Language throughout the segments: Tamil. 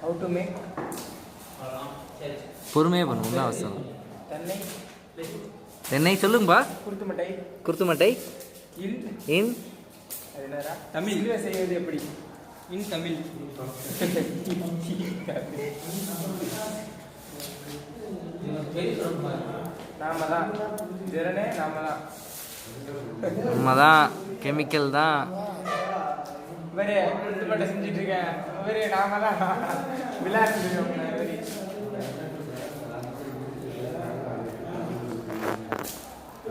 How to make? பொறுமையாக பண்ணுவோம் தான் அவசரம். தென்னை. தென்னை சொல்லுங்கப்பா. குருத்துமட்டை. குருத்துமட்டை. இன் அது என்னடா? தமிழ் செய்வது எப்படி? இன் தமிழ். நாம தான் திறனே நாம தான். நம்ம தான் கெமிக்கல் தான். இவரே குருத்துமட்டை செஞ்சுட்டு இருக்கேன். இவரே நாம தான் விளையாட்டு.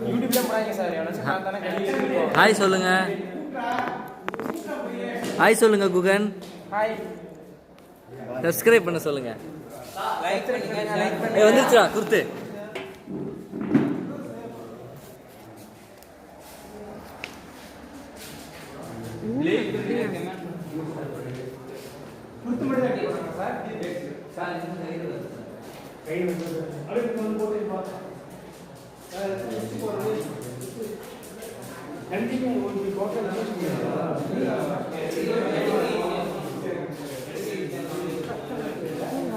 யூடியூப்ல போறாங்க சார். எவனாச்சும் பார்த்தானே கண்டிப்பா. ஹாய் சொல்லுங்க. ஹாய் சொல்லுங்க குகன். ஹாய். சப்ஸ்கிரைப் பண்ண சொல்லுங்க. லைக் பண்ணுங்க. லைக் பண்ணுங்க. வந்துருச்சா குருத்து? குருத்து மட்டும் சார். சார் கை வந்து அடுத்து வந்து போடுறீங்க.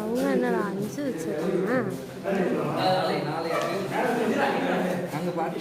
அவங்க என்னடா 5 வச்சிருக்காங்க. அங்கே பாட்டு